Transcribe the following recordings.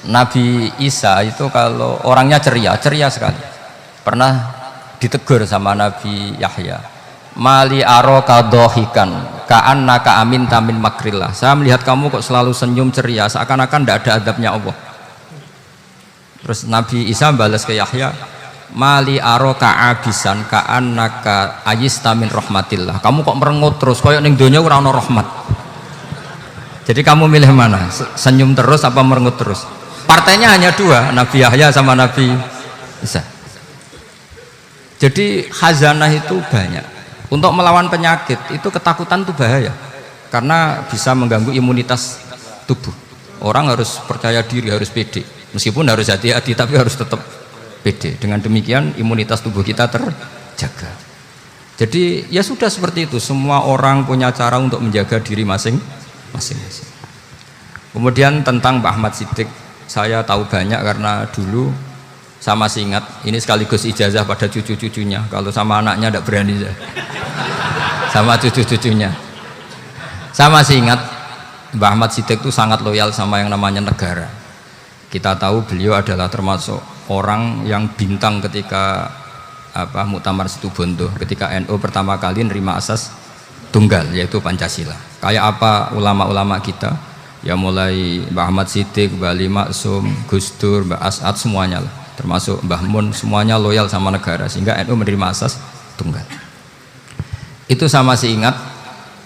Nabi Isa itu kalau orangnya ceria sekali. Pernah ditegur sama Nabi Yahya, mali aroka dohikan ka'annaka amin tamin makrillah. Saya melihat kamu kok selalu senyum ceria, seakan-akan tidak ada adabnya Allah. Terus Nabi Isa balas ke Yahya, mali aroka abisan ka'annaka ayista min rahmatillah. Kamu kok merengut terus, koyok ning donya ora ono rahmat. Jadi kamu milih mana? Senyum terus apa merengut terus? Partainya hanya dua, Nabi Yahya sama Nabi Isa. Jadi khazanah itu banyak. Untuk melawan penyakit itu ketakutan itu bahaya, karena bisa mengganggu imunitas tubuh. Orang harus percaya diri, harus pede, meskipun harus hati-hati, tapi harus tetap pede. Dengan demikian imunitas tubuh kita terjaga. Jadi ya sudah seperti itu. Semua orang punya cara untuk menjaga diri masing-masing. Kemudian tentang Mbah Ahmad Siddiq, saya tahu banyak karena dulu saya masih ingat, ini sekaligus ijazah pada cucu-cucunya. Kalau sama anaknya tidak berani sama cucu-cucunya. Saya masih ingat Mbah Ahmad Siddiq itu sangat loyal sama yang namanya negara. Kita tahu beliau adalah termasuk orang yang bintang ketika Muktamar Situbondo, ketika NU pertama kali nerima asas tunggal, yaitu Pancasila. Kayak apa ulama-ulama kita, ya mulai Mbah Ahmad Siddiq, Mbah Ali Maksum, Gus Dur, Mbah As'ad, semuanya lah, termasuk Mbah Mun, semuanya loyal sama negara, sehingga NU menerima asas tunggal. Itu saya masih ingat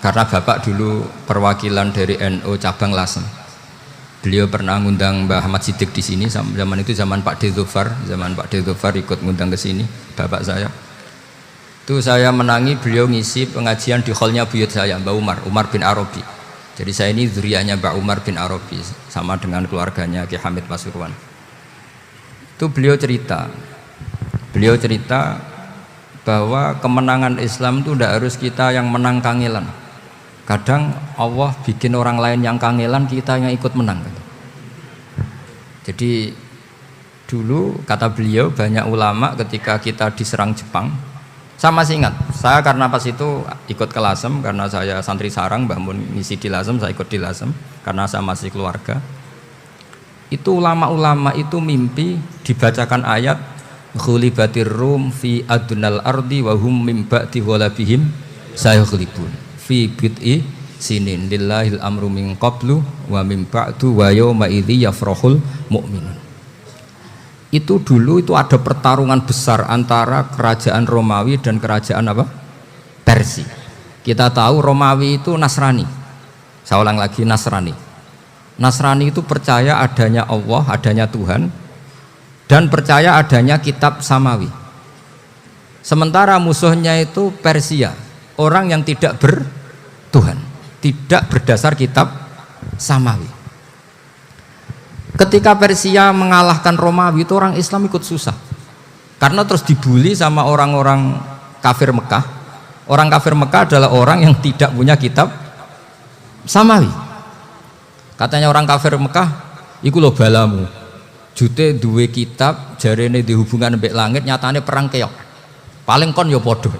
karena bapak dulu perwakilan dari NU cabang Lasem. Beliau pernah ngundang Mbah Ahmad Siddiq di sini, zaman itu zaman Pak D. Dzufar, ikut ngundang ke sini bapak saya. Itu saya menangi beliau ngisi pengajian di hallnya buyut saya, Mbah Umar bin Arabi. Jadi saya ini zuriyahnya Mbah Umar bin Arabi, sama dengan keluarganya Ki Hamid Pasuruan. Itu beliau cerita bahwa kemenangan Islam itu tidak harus kita yang menang kangelan. Kadang Allah bikin orang lain yang kangelan, kita yang ikut menang. Jadi dulu kata beliau, banyak ulama ketika kita diserang Jepang, saya masih ingat, saya karena pas itu ikut ke Lasem, karena saya santri sarang, Mbah Mun ngisi di Lasem, saya ikut di Lasem karena saya masih keluarga. Itu ulama-ulama itu mimpi dibacakan ayat ghulibatir rum fi adnal ardi wa hum mim ba'di ghalabihim sayaghlibun fi bid'i sinin lillahil amru min qablu wa mim ba'du wa yawma idzi yafrahul mu'minun. Itu dulu itu ada pertarungan besar antara kerajaan Romawi dan kerajaan Persia. Kita tahu Romawi itu Nasrani. Saya ulang lagi, Nasrani itu percaya adanya Allah, adanya Tuhan, dan percaya adanya kitab samawi. Sementara musuhnya itu Persia, orang yang tidak bertuhan, tidak berdasar kitab samawi. Ketika Persia mengalahkan Romawi, itu orang Islam ikut susah, karena terus dibully sama orang-orang kafir Mekah. Orang kafir Mekah adalah orang yang tidak punya kitab samawi. Katanya orang kafir Mekah, iku lho balamu, jute duwe kitab, jarene di hubungan mbek langit, nyatane perang keok. Paling kon yo podo.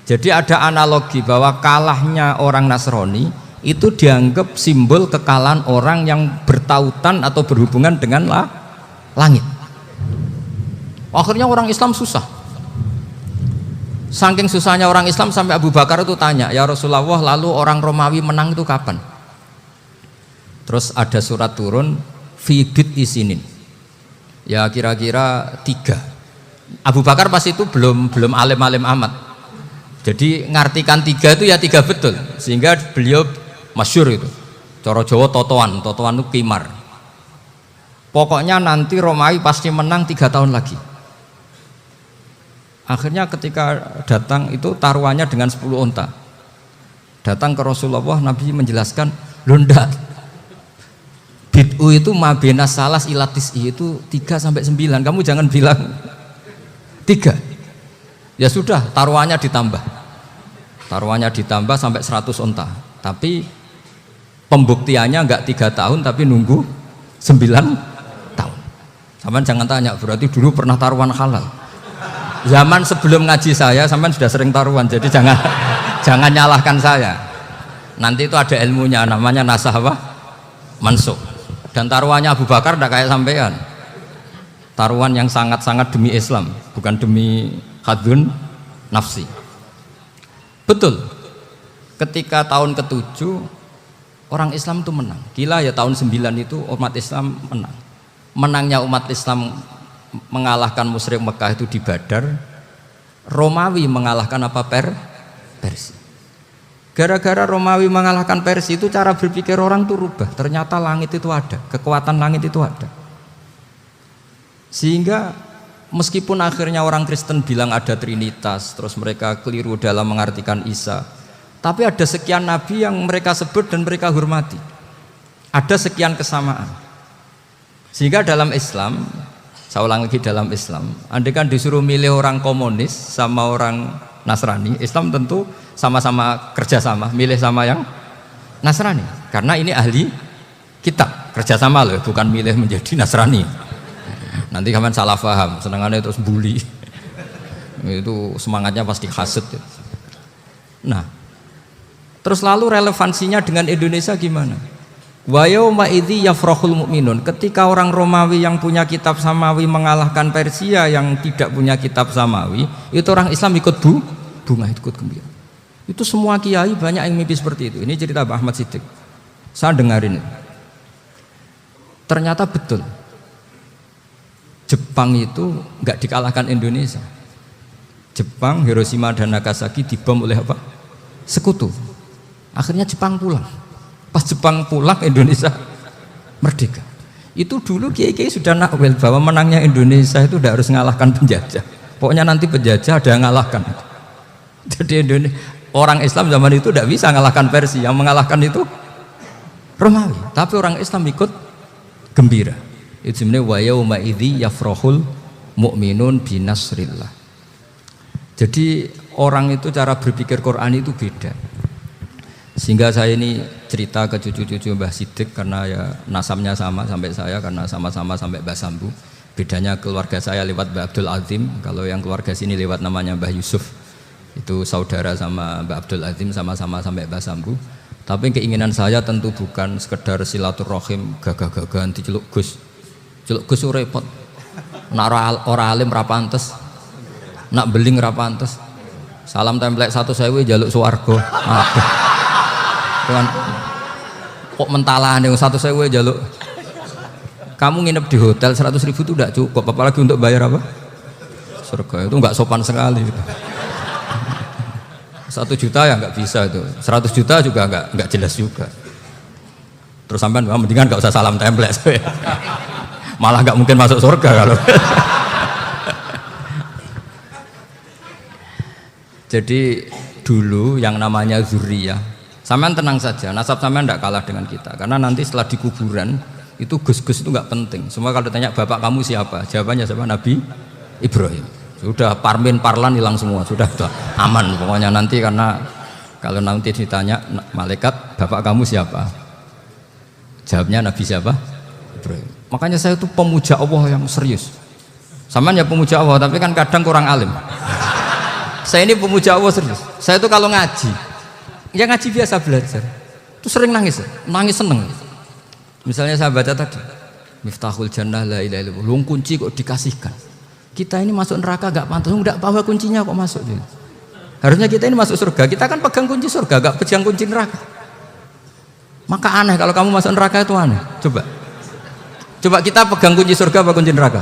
Jadi ada analogi bahwa kalahnya orang Nasrani itu dianggap simbol kekalahan orang yang bertautan atau berhubungan dengan langit. Akhirnya orang Islam susah. Saking susahnya orang Islam sampai Abu Bakar itu tanya, ya Rasulullah, lalu orang Romawi menang itu kapan? Terus ada surat turun fidit isinin, ya kira-kira 3. Abu Bakar pas itu belum alim-alim amat, jadi ngartikan 3 itu ya 3 betul, sehingga beliau masyhur itu coro Jawa totoan itu kimar. Pokoknya nanti Romawi pasti menang 3 tahun lagi. Akhirnya ketika datang itu taruhannya dengan 10 unta, datang ke Rasulullah, Nabi menjelaskan, loh ndak, bid'u itu mabena salas ilatis itu 3 sampai 9. Kamu jangan bilang 3. Ya sudah, taruhannya ditambah sampai 100 unta. Tapi pembuktiannya enggak 3 tahun, tapi nunggu 9 tahun. Sampean jangan tanya, berarti dulu pernah taruhan halal. Zaman sebelum ngaji saya, sampean sudah sering taruhan, jadi jangan nyalahkan saya. Nanti itu ada ilmunya, namanya nasah mansukh. Dan taruhannya Abu Bakar tidak kayak sampean. Taruhan yang sangat-sangat demi Islam, bukan demi hadun nafsi. Betul. Ketika tahun ke-7 orang Islam itu menang. Gila ya, tahun 9 itu umat Islam menang. Menangnya umat Islam mengalahkan musyrik Mekah itu di Badar. Romawi mengalahkan apa? Persia. Gara-gara Romawi mengalahkan Persia itu cara berpikir orang tuh rubah. Ternyata langit itu ada, kekuatan langit itu ada. Sehingga meskipun akhirnya orang Kristen bilang ada Trinitas, terus mereka keliru dalam mengartikan Isa, tapi ada sekian nabi yang mereka sebut dan mereka hormati. Ada sekian kesamaan. Sehingga dalam Islam, saya ulang lagi, dalam Islam, andai kan disuruh milih orang komunis sama orang Nasrani, Islam tentu sama-sama kerjasama, milih sama yang Nasrani, karena ini ahli kitab, kerjasama loh, bukan milih menjadi Nasrani. Nanti kalian salah paham, senangannya terus bully, itu semangatnya pasti hasut. Nah, terus lalu relevansinya dengan Indonesia gimana? Wa yauma idzi yafrahul mu'minun, ketika orang Romawi yang punya kitab samawi mengalahkan Persia yang tidak punya kitab samawi, itu orang Islam ikut bunga, ikut gembira. Itu semua kiai banyak yang mimpi seperti itu. Ini cerita Pak Ahmad Siddiq, saya dengarin. Ternyata betul, Jepang itu nggak dikalahkan Indonesia. Jepang, Hiroshima dan Nagasaki dibom oleh apa? Sekutu. Akhirnya Jepang pulang. Pas Jepang pulang, Indonesia merdeka. Itu dulu kiai-kiai sudah nakwil bahwa menangnya Indonesia itu tidak harus mengalahkan penjajah. Pokoknya nanti penjajah ada yang mengalahkan. Jadi orang Islam zaman itu tidak bisa mengalahkan Persia, yang mengalahkan itu Romawi. Tapi orang Islam ikut gembira. Itu sebenarnya wa yauma idzi yafrahul mu'minun binasrillah. Jadi orang itu cara berpikir Quran itu beda. Sehingga saya ini cerita ke cucu-cucu Mbah Siddiq karena ya nasabnya sama sampai saya, karena sama-sama sampai Mbah Sambu. Bedanya keluarga saya lewat Mbah Abdul Azim, kalau yang keluarga sini lewat namanya Mbah Yusuf. Itu saudara sama Mbah Abdul Azim, sama-sama sampai Mbah Sambu. Tapi keinginan saya tentu bukan sekedar silaturahim gagah-gagahan diceluk Gus. Celuk Gus repot. Nak ora alim ra pantes. Nak beling ra pantes. Salam templek 1.000 jaluk swarga. Aduh. Tuhan, kok mentalane 1.000 jaluk. Kamu nginep di hotel 100.000 itu tidak cukup, apalagi untuk bayar apa? Surga. Itu enggak sopan sekali. 1 juta ya nggak bisa itu, 100 juta juga nggak jelas juga. Terus sampai mendingan nggak usah salam template, malah nggak mungkin masuk surga kalau. Jadi dulu yang namanya zuriyah, sampean tenang saja, nasab sampean tidak kalah dengan kita, karena nanti setelah di kuburan itu gus-gus itu nggak penting. Semua kalau ditanya bapak kamu siapa, jawabannya siapa? Nabi Ibrahim. Sudah parmin parlan hilang semua, sudah aman pokoknya nanti, karena kalau nanti ditanya malaikat bapak kamu siapa, jawabnya Nabi siapa? Ibrahim. Makanya saya itu pemuja Allah yang serius. Sampean ya pemuja Allah, tapi kan kadang kurang alim. Saya ini pemuja Allah serius. Saya itu kalau ngaji, ya ngaji biasa belajar, itu sering nangis seneng. Misalnya saya baca tadi, Miftahul Jannah la ilaha illallah, luang kunci kok dikasihkan. Kita ini masuk neraka gak pantas, enggak bawa kuncinya kok masuk. Harusnya kita ini masuk surga, kita kan pegang kunci surga, gak pegang kunci neraka. Maka aneh kalau kamu masuk neraka, itu aneh. Coba kita pegang kunci surga apa kunci neraka?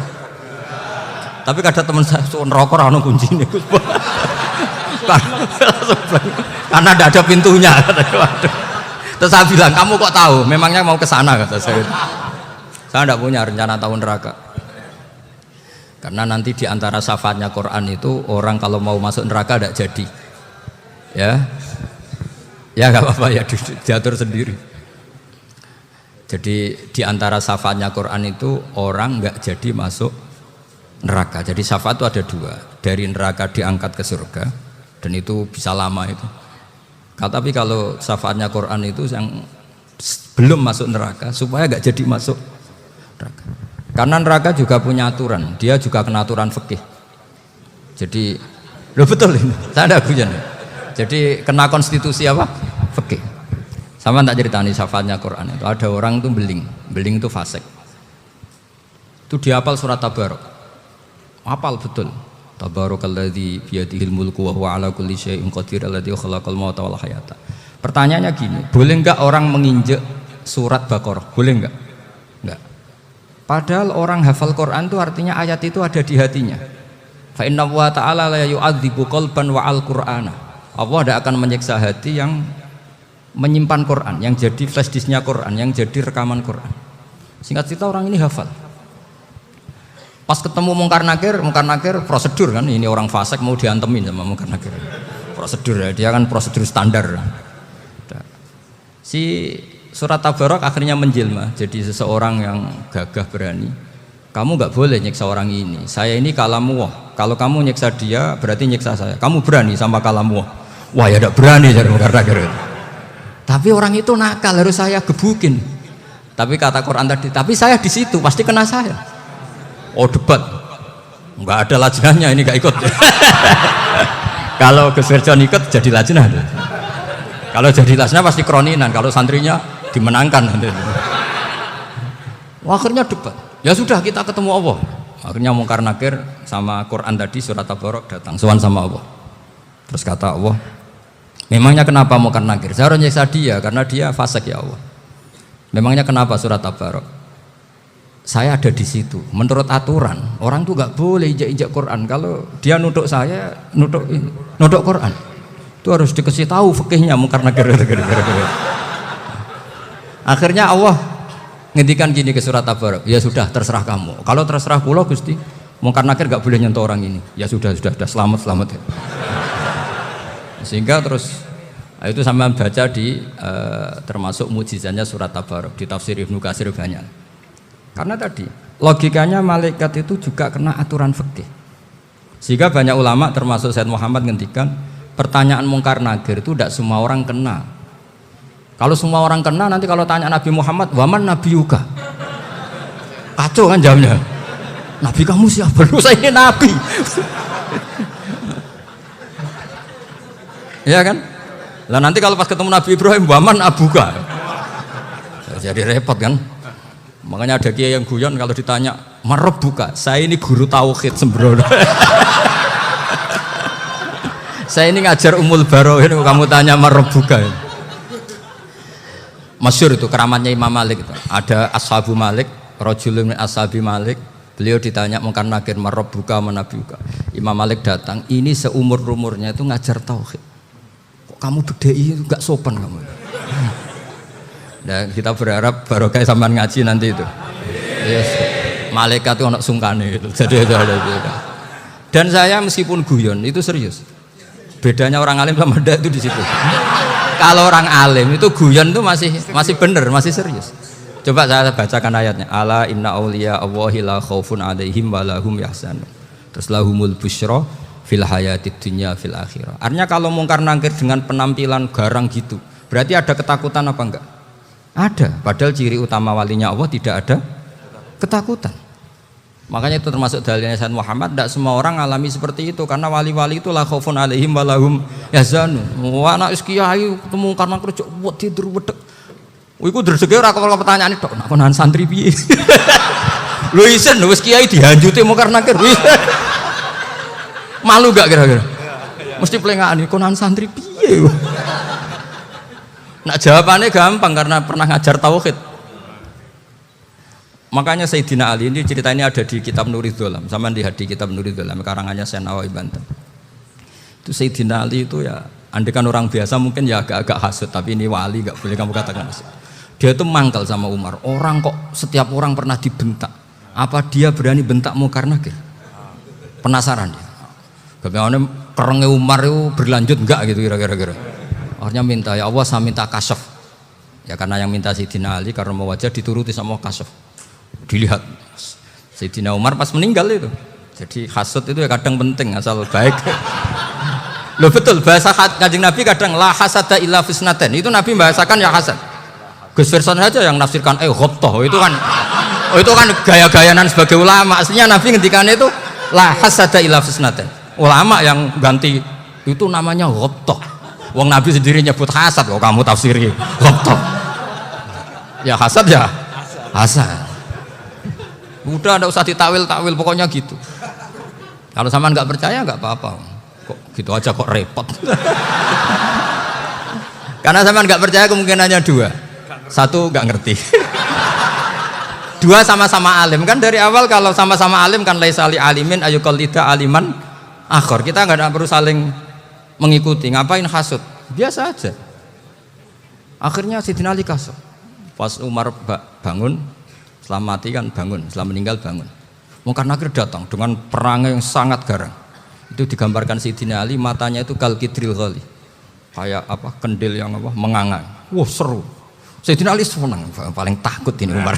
Tapi kadang teman saya neraka ora ono kuncine. Karena tidak ada pintunya. Terus saya bilang, kamu kok tahu? Memangnya mau ke sana, kata saya. Saya tidak punya rencana tahu neraka. Karena nanti di antara syafaatnya Quran itu orang kalau mau masuk neraka tidak jadi. Ya nggak apa-apa ya, diatur sendiri. Jadi di antara syafaatnya Quran itu orang nggak jadi masuk neraka. Jadi syafaat itu ada 2, dari neraka diangkat ke surga, dan itu bisa lama itu. Tapi kalau syafaatnya Quran itu yang belum masuk neraka supaya nggak jadi masuk neraka. Karena neraka juga punya aturan, dia juga kena aturan fikih. Jadi, betul ini, saya ada guyon. Jadi kena konstitusi apa? Fikih. Sama tak ceritani syafaatnya Quran itu ada orang tuh beling itu fasik. Itu dihafal surat Tabarok. Hafal betul. Tabarakalladzi biyadihil mulku wa huwa ala kulli syai'in qadir alladzi khalaqal mauta wal hayata. Pertanyaannya gini, boleh enggak orang menginjek surat Baqarah? Boleh enggak? Enggak. Padahal orang hafal Quran itu artinya ayat itu ada di hatinya. Fa inna wa ta'ala la yu'adzibu qalban wa al-Qur'ana. Allah tidak akan menyiksa hati yang menyimpan Quran, yang jadi flash disknya Quran, yang jadi rekaman Quran. Singkat cerita orang ini hafal. Pas ketemu Mungkar Nakir prosedur kan, ini orang fasik mau diantemin sama Mungkar Nakir. Prosedur ya, dia kan prosedur standar. Si surat Tabarok akhirnya menjelma jadi seseorang yang gagah berani. Kamu nggak boleh nyiksa orang ini. Saya ini kalamullah. Kalau kamu nyiksa dia berarti nyiksa saya. Kamu berani sama kalamullah? Wah ya tidak berani jadi Mungkar Nakir. Tapi orang itu nakal, harus saya gebukin. Tapi kata Quran tadi, tapi saya di situ pasti kena saya. Oh debat, nggak ada lajnahnya ini nggak ikut. Kalau Gus Wirjon ikut jadi lajnah. Kalau jadi lajnah pasti kroninan. Kalau santrinya dimenangkan. Akhirnya debat. Ya sudah kita ketemu Allah. Akhirnya Mungkar Nakir sama Quran tadi surat Tabarok datang sowan sama Allah. Terus kata Allah, memangnya kenapa Mungkar Nakir? Saya harus nyiksa dia karena dia fasik ya Allah. Memangnya kenapa surat Tabarok? Saya ada di situ. Menurut aturan orang tuh nggak boleh injak-injak Quran. Kalau dia nutuk saya, nutuk Quran, itu harus dikasih tahu fikihnya Mungkar Nakir. Akhirnya Allah ngendikan gini ke surat Tabarok, ya sudah terserah kamu. Kalau terserah kula Gusti, Mungkar Nakir nggak boleh nyentuh orang ini. Ya sudah selamat ya. Sehingga terus itu sama baca di termasuk mujizatnya surat Tabarok di tafsir Ibnu Katsir banyak. Karena tadi logikanya malaikat itu juga kena aturan fikih. Sehingga banyak ulama termasuk Said Muhammad ngendikan pertanyaan Mungkar Nakir itu tidak semua orang kena. Kalau semua orang kena nanti kalau tanya Nabi Muhammad, waman nabiyuka? Kacau kan jamnya. Nabi kamu siapa? Lu saya ini nabi. Ya kan? Lah nanti kalau pas ketemu Nabi Ibrahim, waman abuka? Jadi repot kan? Makanya ada kiai yang guyon kalau ditanya marab buka, saya ini guru tauhid sembrono. Saya ini ngajar Ummul Baro'in, kamu tanya marab buka. Masyhur itu keramatnya Imam Malik itu. Ada Ashabu Malik, rajulun min ashabi Malik. Beliau ditanya Mungkar Nakir marab buka manabi buka. Imam Malik datang, ini seumur-umurnya itu ngajar tauhid. Kok kamu bedai itu enggak sopan kamu. Dan kita berharap barokah sampean ngaji nanti itu. Yes. Malaikat itu anak sungkane itu. Jadi itu ada itu. Dan saya meskipun guyon itu serius. Bedanya orang alim sama ndak itu di situ. Kalau orang alim itu guyon itu masih benar, masih serius. Coba saya bacakan ayatnya. Ala inna auliya Allahi la khaufun alaihim wa lahum yahzanun. Terus lahumul busyra fil hayatid dunya fil akhirah. Artinya kalau Mungkar Nakir dengan penampilan garang gitu, berarti ada ketakutan apa enggak? Ada, padahal ciri utama walinya Allah tidak ada ketakutan. Makanya itu termasuk dalilnya Sayyid Muhammad, tidak semua orang alami seperti itu karena wali-wali itu la khaufun alaihim wa lahum yahzanun. Wah anak kiai ketemu karena kerja buat tidur wedek. Iku dreseke ora kok pertanyaan tok nak konan santri piye. Lho isen wis kiai dihanjuti Mungkar Nakir. Malu gak kira-kira? Mesti pelengahan konan santri piye. Nah jawabannya gampang karena pernah ngajar tauhid. Makanya Sayyidina Ali ini cerita ini ada di kitab Nurul Dholam. Sama lihat di kitab Nurul Dholam karangannya Syekh Nawawi Banten. Itu Sayyidina Ali itu ya, andekan orang biasa mungkin ya agak-agak hasut, tapi ini wali gak boleh kamu katakan hasut. Dia itu mangkal sama Umar. Orang kok setiap orang pernah dibentak. Apa dia berani bentak Mungkar Nakir? Penasaran dia. Bagaimana kerengnya Umar itu berlanjut enggak gitu kira-kira. Akhirnya minta, ya Allah saya minta kasyaf. Ya karena yang minta Sayyidina Ali karena mau wajah dituruti sama kasyaf. Dilihat Sayyidina Umar pas meninggal itu. Jadi hasud itu ya kadang penting asal baik. Loh betul bahasa Kanjeng Nabi kadang la hasada illa fisnaten. Itu Nabi bahasakan ya hasad. Gus Wirson saja yang nafsirkan ghobtoh itu kan gaya-gayanan sebagai ulama. Aslinya Nabi ngendikannya itu la hasada illa fisnaten. Ulama yang ganti itu namanya ghobtoh. Wong Nabi sendiri nyebut hasad kok kamu tafsiri laptop. Ya hasad ya. Hasad. Udah enggak usah ditakwil-takwil pokoknya gitu. Kalau sampean nggak percaya nggak apa-apa. Kok gitu aja kok repot. Karena sampean nggak percaya kemungkinannya dua. Satu nggak ngerti. Dua sama-sama alim kan dari awal kalau sama-sama alim kan laisali alimin ayuqallida aliman akhor. Kita nggak perlu saling mengikuti. Ngapain hasud? Biasa aja. Akhirnya Sidina Ali kasih. Pas Umar bangun, setelah mati kan bangun, setelah meninggal bangun. Mungkar Nakir datang dengan perang yang sangat garang. Itu digambarkan Sidina Ali matanya itu kal kidril ghali. Kayak apa? Kendil yang apa? Mengangang. Wah, seru. Sayyidina Ali senang, paling takut ini Umar.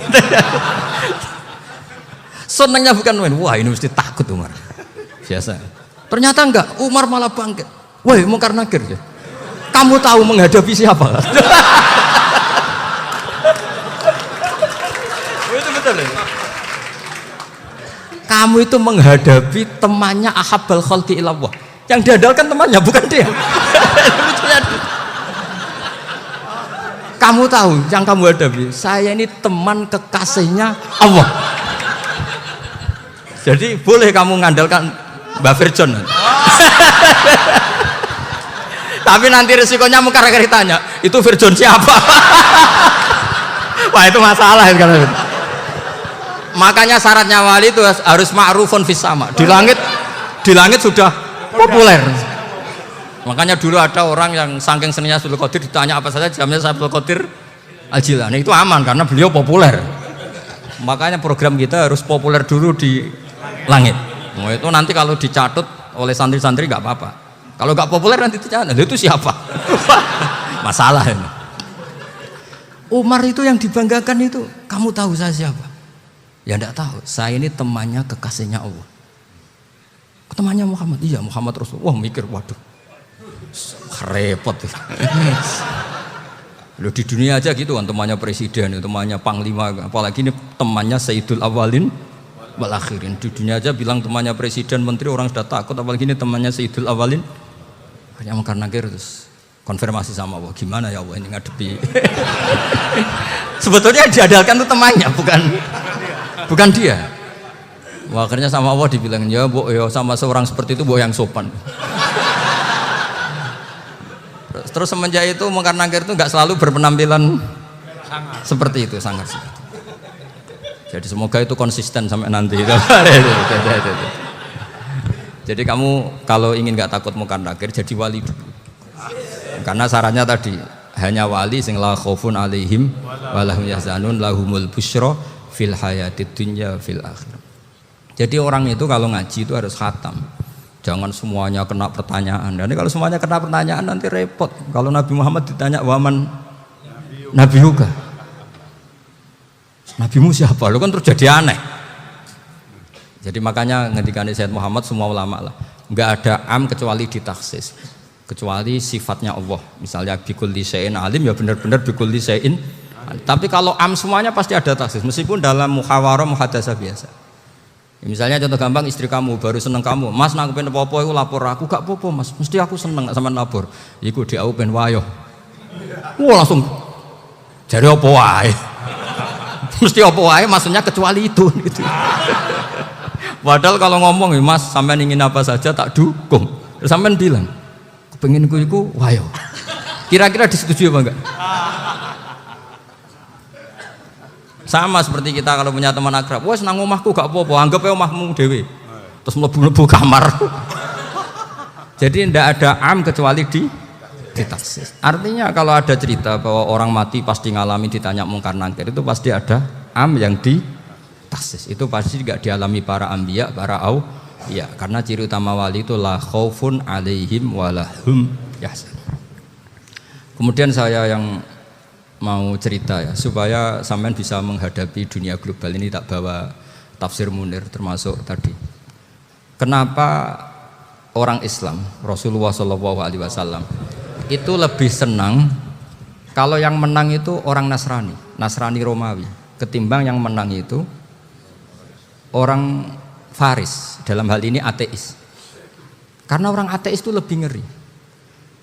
Senangnya bukan main, wah ini mesti takut Umar. Biasa. Ternyata enggak, Umar malah bangkit. Woi, Mungkar Nakir ya. Kamu tahu menghadapi siapa? Itu betul ya? Kamu itu menghadapi temannya Ahabbal Khalqi ilallah. Yang diandalkan temannya bukan dia. Kamu tahu yang kamu hadapi, saya ini teman kekasihnya Allah. Jadi boleh kamu mengandalkan Mbak Virjon. Tapi nanti resikonya Mungkar Nakir tanya, itu Virjon siapa? Wah itu masalah kan. Makanya syaratnya wali itu harus ma'rufun fis sama. Di langit sudah populer. Makanya dulu ada orang yang saking seninya Abdul Qadir ditanya apa saja jamnya Abdul Qadir Al-Jilani itu aman karena beliau populer. Makanya program kita harus populer dulu di langit. Nah, itu nanti kalau dicatut oleh santri-santri nggak apa-apa. Kalau nggak populer nanti dicatat itu siapa? Masalah ini. Umar itu yang dibanggakan itu, kamu tahu saya siapa? Ya enggak tahu. Saya ini temannya kekasihnya Allah. Temannya Muhammad. Iya Muhammad Rasul. Wah mikir waduh. Repot. Loh di dunia aja gitu kan temannya presiden, temannya panglima, apalagi ini temannya Sayyidul Awalin wal Akhirin. Di dunia aja bilang temannya presiden, menteri orang sudah takut, apalagi ini temannya Sayyidul Awalin. Hanya Mungkar Nakir terus konfirmasi sama Allah, gimana ya Allah ini ngadepi. Sebetulnya diandalkan itu temannya, bukan dia. Wah, akhirnya sama Allah dibilang ya bu, ya sama seorang seperti itu bu yang sopan. Terus semenjak itu Mungkar Nakir itu nggak selalu berpenampilan seperti itu, sangat seperti itu. Jadi semoga itu konsisten sampai nanti. Jadi kamu kalau ingin nggak takut Mungkar Nakir jadi wali dulu. Karena syaratnya tadi hanya wali sing la khaufun alaihim walahum yahzanun lahumul busyra fil hayatid dunya fil akhirah. Jadi orang itu kalau ngaji itu harus khatam. Jangan semuanya kena pertanyaan. Dan kalau semuanya kena pertanyaan nanti repot. Kalau Nabi Muhammad ditanya waman Nabi Yuga, Nabimu siapa? Lu kan terus jadi aneh. Jadi makanya ngendikane Sayyid Muhammad semua ulama lah, nggak ada am kecuali ditaksis, kecuali sifatnya Allah. Misalnya bikulli syai'in alim ya benar-benar bikulli syai'in. Tapi kalau am semuanya pasti ada taksis, meskipun dalam muhawarah muhadasah biasa. Ya, misalnya contoh gampang, istri kamu baru seneng kamu, mas nak pengen apa-apa itu lapor aku, gak apa-apa mas, mesti aku seneng sama lapor. Iku di aku pengen wayo. Wah langsung jadi apa wae. Mesti apa wae maksudnya kecuali itu gitu. Padahal kalau ngomong mas sampean ingin apa saja tak dukung. Terus sampean bilang kepengen iku wayo. Kira-kira disetujui apa enggak? Sama seperti kita kalau punya teman akrab, wes nang omahku gak apa-apa, anggap aja omahmu dewe. Terus mlebu-mlebu kamar. Jadi tidak ada am kecuali ditaksis. Artinya kalau ada cerita bahwa orang mati pasti ngalami ditanya Mungkar Nakir, itu pasti ada am yang ditaksis. Itu pasti juga dialami para anbiya, para auliya. Karena ciri utama wali itu la khaufun alaihim walahum yahzanun. Kemudian saya yang mau cerita ya supaya sampean bisa menghadapi dunia global ini, tak bawa tafsir Munir termasuk tadi. Kenapa orang Islam Rasulullah SAW itu lebih senang kalau yang menang itu orang Nasrani Romawi ketimbang yang menang itu orang Faris, dalam hal ini ateis. Karena orang ateis itu lebih ngeri.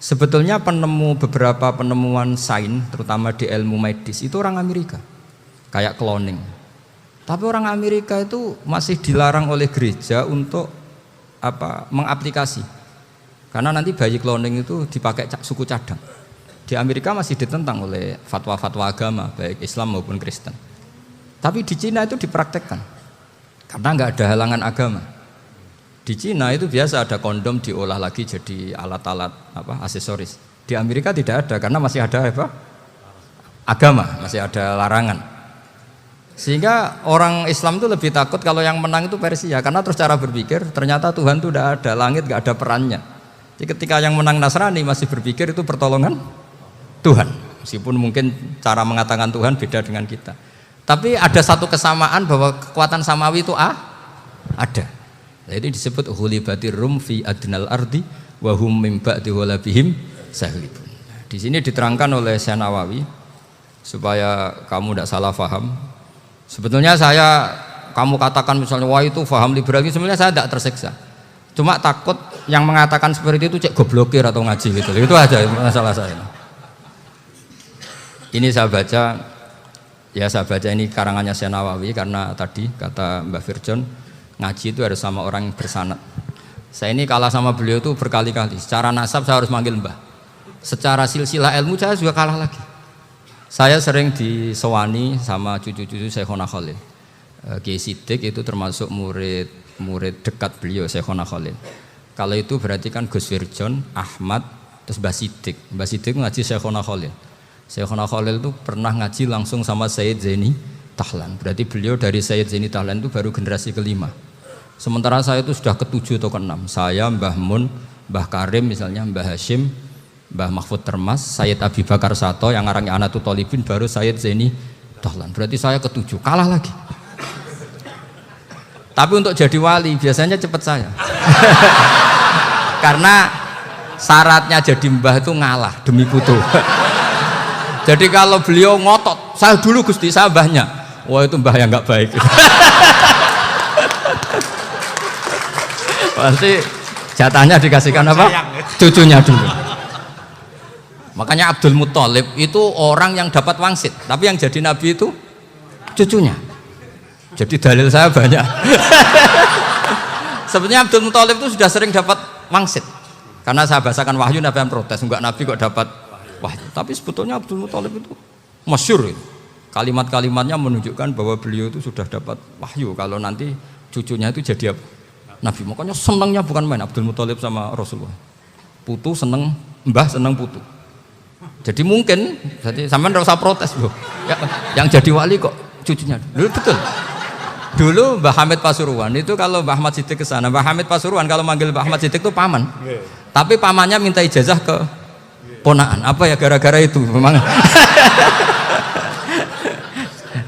Sebetulnya beberapa penemuan sains, terutama di ilmu medis itu orang Amerika, kayak cloning. Tapi orang Amerika itu masih dilarang oleh gereja untuk mengaplikasi, karena nanti bayi cloning itu dipakai suku cadang. Di Amerika masih ditentang oleh fatwa-fatwa agama, baik Islam maupun Kristen. Tapi di Cina itu dipraktekkan, karena nggak ada halangan agama. Di Cina itu biasa ada kondom diolah lagi jadi alat-alat aksesoris. Di Amerika tidak ada karena masih ada agama, masih ada larangan. Sehingga orang Islam itu lebih takut kalau yang menang itu Persia, karena terus cara berpikir ternyata Tuhan itu tidak ada, langit nggak ada perannya. Jadi ketika yang menang Nasrani masih berpikir itu pertolongan Tuhan, meskipun mungkin cara mengatakan Tuhan beda dengan kita. Tapi ada satu kesamaan bahwa kekuatan samawi itu ada. Jadi disebut hulibatir rum fi adnal ardi wa hum min ba'di ghalabihim sahlibun. Di sini diterangkan oleh Syekh Nawawi supaya kamu tidak salah paham. Sebetulnya kamu katakan misalnya wah itu paham liberal, sebenarnya saya tidak tersiksa. Cuma takut yang mengatakan seperti itu cek goblokir atau ngaji gitu. Itu aja masalah saya. Ini saya baca ini karangannya Syekh Nawawi karena tadi kata Mbak Firjon ngaji itu harus sama orang yang bersanad. Saya ini kalah sama beliau itu berkali-kali. Secara nasab saya harus manggil Mbah. Secara silsilah ilmu saya juga kalah lagi. Saya sering disewani sama cucu-cucu Syekhona Khalil. Kiai Siddiq itu termasuk murid dekat beliau Syekhona Khalil. Kalau itu berarti kan Gus Firjon, Ahmad, terus Mbah Siddiq. Mbah Siddiq ngaji Syekhona Khalil. Syekhona Khalil itu pernah ngaji langsung sama Sayyid Zaini Tahlan. Berarti beliau dari Sayyid Zaini Tahlan itu baru generasi kelima. Sementara saya itu sudah ke-7 atau ke-6. Saya, Mbah Mun, Mbah Karim misalnya, Mbah Hashim, Mbah Mahfud Termas, Sayyid Abi Bakar Sato yang ngarangnya Anatul Thalibin, baru Sayyid Zaini Tahlan. Berarti saya ke-7, kalah lagi. Tapi untuk jadi wali biasanya cepat saya. Karena syaratnya jadi mbah itu ngalah demi putu. Jadi kalau beliau ngotot, saya dulu Gusti, saya mbahnya. Wah itu mbah yang nggak baik. Pasti jatahnya dikasihkan apa? Cucunya dulu. Makanya Abdul Muthalib itu orang yang dapat wangsit, tapi yang jadi nabi itu cucunya. Jadi dalil saya banyak. Sebenarnya Abdul Muthalib itu sudah sering dapat wangsit. Karena saya bahasakan wahyu, nabi yang protes, enggak nabi kok dapat wahyu. Tapi sebetulnya Abdul Muthalib itu masyhur. Kalimat-kalimatnya menunjukkan bahwa beliau itu sudah dapat wahyu kalau nanti cucunya itu jadi apa? Nabi. Makanya senangnya bukan main Abdul Muthalib sama Rasulullah. Putu seneng, mbah seneng putu. Jadi mungkin, jadi sampean enggak usah protes loh. Ya, yang jadi wali kok cucunya. Dulu betul. Dulu Mbah Hamid Pasuruan itu kalau Mbah Ahmad Siddiq ke sana, Mbah Hamid Pasuruan kalau manggil Mbah Ahmad Siddiq itu paman. Tapi pamannya minta ijazah ke ponaan. Apa ya gara-gara itu memang.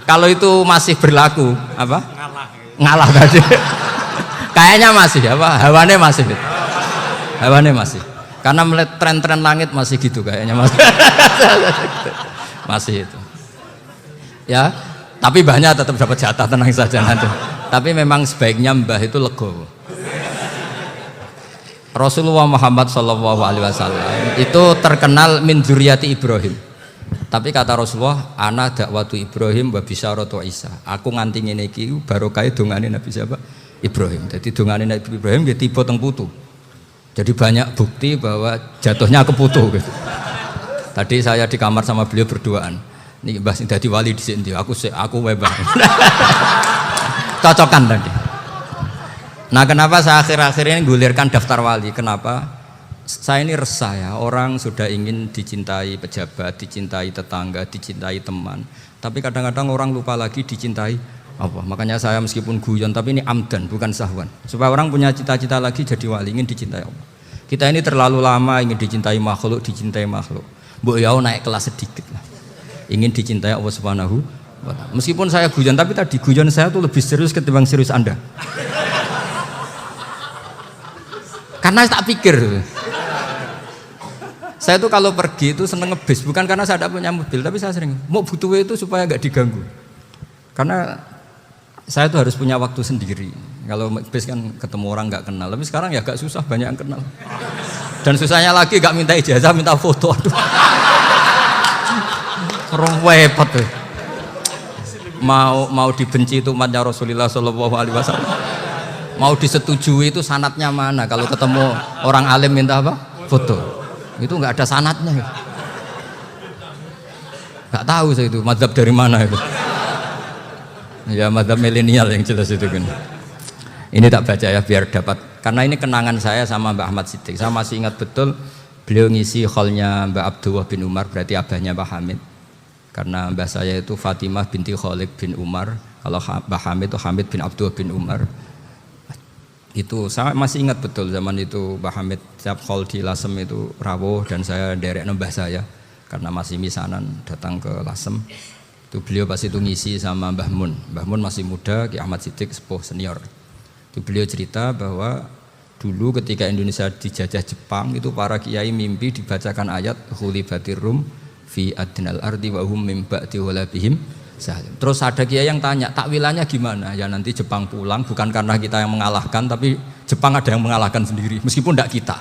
Kalau itu masih berlaku apa? Ngalah tadi. Kayaknya masih apa? Hawane masih. Hawane masih. Karena melihat tren-tren langit masih gitu kayaknya masih. Masih itu. Ya, tapi mbahnya tetap dapat jatah, tenang saja nanti. Tapi memang sebaiknya mbah itu legowo. Rasulullah Muhammad SAW itu terkenal min dzurriyyati Ibrahim. Tapi kata Rasulullah, ana dakwatu Ibrahim wa bisyaratu Isa. Aku nganti ngene iki barokah dongane Nabi siapa? Ibrahim. Jadi dongane Nabi Ibrahim dia tiba teng putu. Jadi banyak bukti bahwa jatuhnya ke putu gitu. Tadi saya di kamar sama beliau berduaan. Nih Mbah sing dadi wali dhisik ndi? Aku webah. Cocokan tadi. Nah, kenapa saya akhir-akhir ini gulirkan daftar wali? Kenapa? Saya ini resah ya, orang sudah ingin dicintai pejabat, dicintai tetangga, dicintai teman. Tapi kadang-kadang orang lupa lagi dicintai apa? Makanya saya meskipun guyon, tapi ini amdan, bukan sahwan. Supaya orang punya cita-cita lagi jadi wali, ingin dicintai Allah. Kita ini terlalu lama ingin dicintai makhluk. Mbok ya naik kelas sedikit lah. Ingin dicintai Allah Subhanahu wa Ta'ala. Meskipun saya guyon, tapi tadi guyon saya tuh lebih serius ketimbang serius Anda. Karena tak pikir. Saya tuh kalau pergi itu seneng ngebis, bukan karena saya tidak punya mobil, tapi saya sering mau butuh itu supaya nggak diganggu. Karena saya tuh harus punya waktu sendiri. Kalau bis kan ketemu orang nggak kenal, tapi sekarang ya agak susah, banyak yang kenal. Dan susahnya lagi gak minta ijazah, minta foto. Aduh. Repot tuh. Mau dibenci itu umatnya Rasulullah Shallallahu Alaihi Wasallam. Mau disetujui itu sanatnya mana? Kalau ketemu orang alim minta apa? Foto. Itu nggak ada sanatnya. Nggak tahu saya itu mazhab dari mana itu. Ya mazhab milenial yang jelas itu kan. Ini tak baca ya biar dapat. Karena ini kenangan saya sama Mbak Ahmad Siddiq. Saya masih ingat betul beliau ngisi hallnya Mbak Abdullah bin Umar, berarti abahnya Mbak Hamid. Karena mbah saya itu Fatimah binti Khalid bin Umar. Kalau Mbah Hamid itu Hamid bin Abdullah bin Umar. Itu saya masih ingat betul zaman itu Mbah Hamid setiap hall di Lasem itu rawuh dan saya derek mbah saya karena masih misanan datang ke Lasem. Itu beliau pas itu ngisi sama Mbah Mun. Mbah Mun masih muda, Ki Ahmad Siddiq sepuh senior. Itu beliau cerita bahwa dulu ketika Indonesia dijajah Jepang itu para kiai mimpi dibacakan ayat Khulifatir Rum fi adnal ardi wa hum min ba'di walabihim salim. Terus ada kiai yang tanya, takwilannya gimana? Ya nanti Jepang pulang bukan karena kita yang mengalahkan, tapi Jepang ada yang mengalahkan sendiri meskipun tidak kita.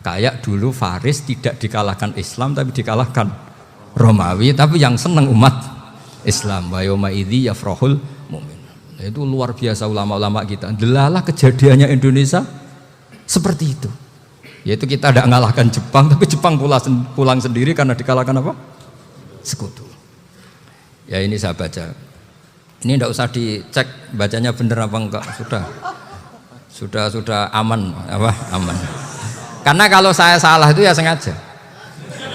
Kayak dulu Faris tidak dikalahkan Islam tapi dikalahkan Romawi, tapi yang senang umat Islam. Wa yauma idzi yafrahul mu'min. Itu luar biasa ulama-ulama kita. Delalah kejadiannya Indonesia seperti itu. Yaitu kita tidak mengalahkan Jepang, tapi Jepang pulang sendiri karena dikalahkan apa? Sekutu. Ya ini saya baca. Ini tidak usah dicek bacanya benar apa enggak, sudah aman apa? Aman. Karena kalau saya salah itu ya sengaja.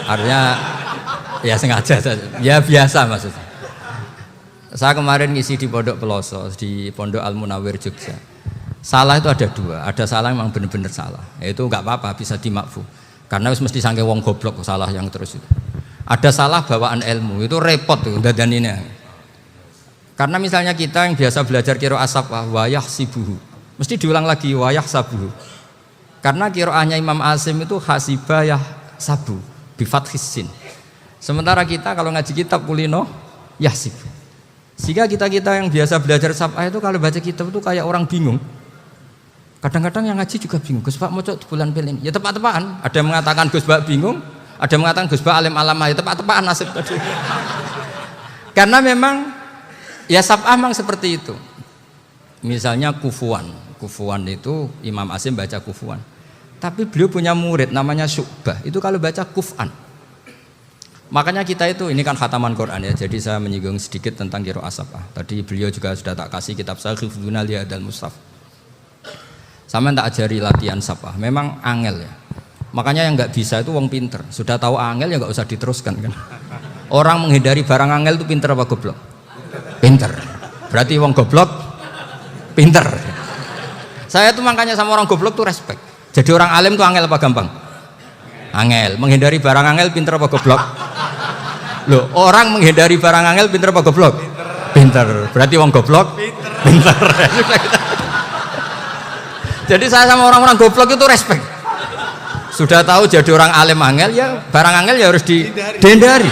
Artinya ya sengaja saja. Ya biasa maksudnya. Saya kemarin ngisi di Pondok Peloso, di Pondok Al Munawir Jogja. Salah itu ada dua, ada salah yang memang benar-benar salah, itu nggak apa-apa bisa dimakfu, karena mesti sangke wong goblok salah yang terus itu. Ada salah bawaan ilmu, itu repot tuh dadan ini. Karena misalnya kita yang biasa belajar qiraah sabah wayah sibuhu, mesti diulang lagi wayah sabuhu. Karena qiraahnya Imam Asim itu hasibah yah sabu bifathis sin. Sementara kita kalau ngaji kitab kulino yahsibu. Sehingga kita yang biasa belajar sabah itu kalau baca kitab itu kayak orang bingung. Kadang-kadang yang ngaji juga bingung, Gus Pak mocok bulan pelin. Ya tepat-tepaan. Ada yang mengatakan Gus Pak bingung, ada yang mengatakan Gus Pak alim alamah. Ya tepat-tepaan nasib tadi. Karena memang ya sab'ah memang seperti itu. Misalnya kufuan itu Imam Asim baca kufuan. Tapi beliau punya murid namanya Syu'bah. Itu kalau baca kuf'an. Makanya kita itu ini kan khataman Quran ya. Jadi saya menyinggung sedikit tentang qiraah sab'ah. Tadi beliau juga sudah tak kasih kitab saya Hifdzuna li hadzal mushaf. Sama tak ajari latihan sab'ah, memang angel ya. Makanya yang nggak bisa itu wong pinter. Sudah tahu angel ya nggak usah diteruskan kan. Orang menghindari barang angel itu pinter apa goblok? Pinter. Berarti wong goblok pinter. Saya tuh makanya sama orang goblok tuh respect. Jadi orang alim tuh angel apa gampang? Angel. Menghindari barang angel pinter apa goblok? Loh, orang menghindari barang angel pinter apa goblok? Pinter. Berarti wong goblok pinter. Jadi saya sama orang-orang goblok itu respect. Sudah tahu jadi orang alim angel ya barang angel ya harus dihindari.